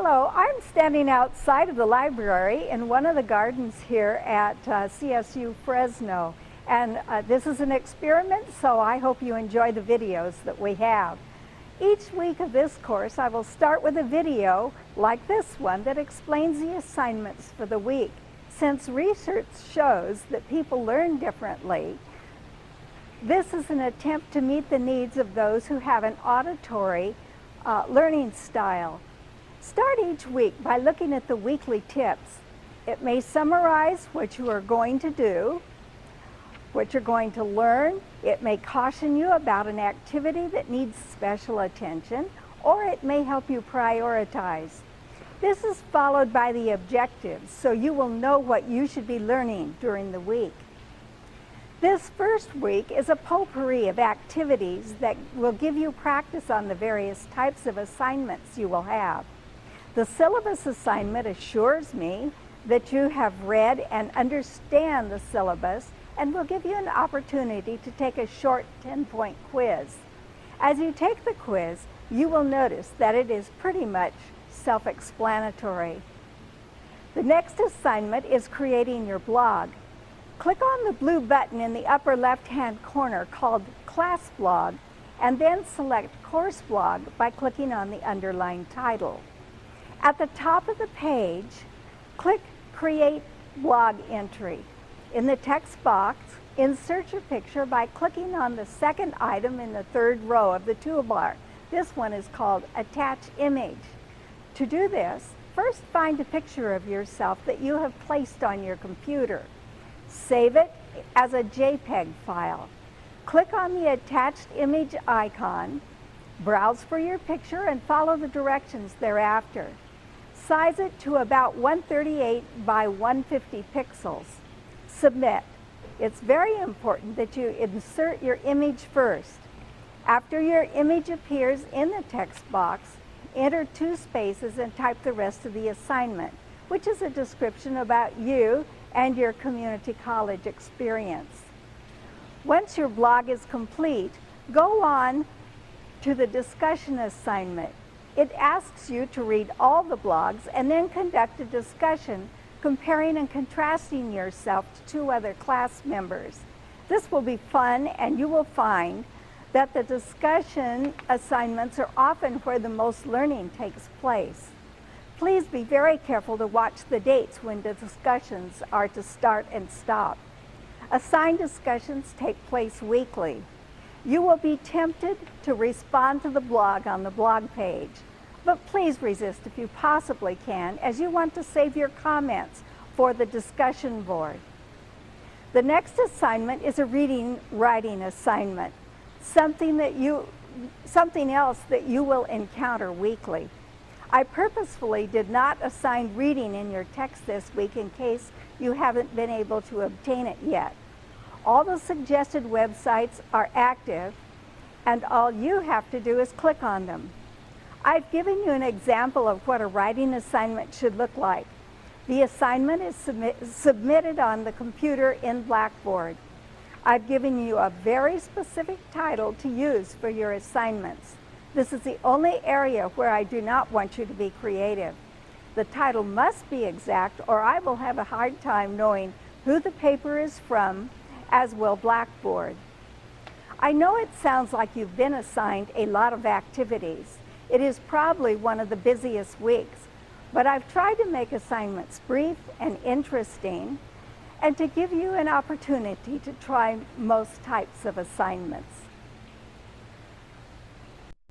Hello, I'm standing outside of the library in one of the gardens here at CSU Fresno. And this is an experiment, so I hope you enjoy the videos that we have. Each week of this course, I will start with a video like this one that explains the assignments for the week. Since research shows that people learn differently, this is an attempt to meet the needs of those who have an auditory learning style. Start each week by looking at the weekly tips. It may summarize what you are going to do, what you're going to learn. It may caution you about an activity that needs special attention, or it may help you prioritize. This is followed by the objectives, so you will know what you should be learning during the week. This first week is a potpourri of activities that will give you practice on the various types of assignments you will have. The syllabus assignment assures me that you have read and understand the syllabus and will give you an opportunity to take a short 10-point quiz. As you take the quiz, you will notice that it is pretty much self-explanatory. The next assignment is creating your blog. Click on the blue button in the upper left-hand corner called Class Blog, and then select Course Blog by clicking on the underlined title. At the top of the page, click Create Blog Entry. In the text box, insert your picture by clicking on the second item in the third row of the toolbar. This one is called Attach Image. To do this, first find a picture of yourself that you have placed on your computer. Save it as a JPEG file. Click on the attached image icon, browse for your picture, and follow the directions thereafter. Size it to about 138 by 150 pixels. Submit. It's very important that you insert your image first. After your image appears in the text box, enter 2 spaces and type the rest of the assignment, which is a description about you and your community college experience. Once your blog is complete, go on to the discussion assignment. It asks you to read all the blogs and then conduct a discussion comparing and contrasting yourself to 2 other class members. This will be fun, and you will find that the discussion assignments are often where the most learning takes place. Please be very careful to watch the dates when the discussions are to start and stop. Assigned discussions take place weekly. You will be tempted to respond to the blog on the blog page, but please resist if you possibly can, as you want to save your comments for the discussion board. The next assignment is a reading-writing assignment, something else that you will encounter weekly. I purposefully did not assign reading in your text this week in case you haven't been able to obtain it yet. All the suggested websites are active, and all you have to do is click on them. I've given you an example of what a writing assignment should look like. The assignment is submitted on the computer in Blackboard. I've given you a very specific title to use for your assignments. This is the only area where I do not want you to be creative. The title must be exact, or I will have a hard time knowing who the paper is from, as will Blackboard. I know it sounds like you've been assigned a lot of activities. It is probably one of the busiest weeks, but I've tried to make assignments brief and interesting, and to give you an opportunity to try most types of assignments.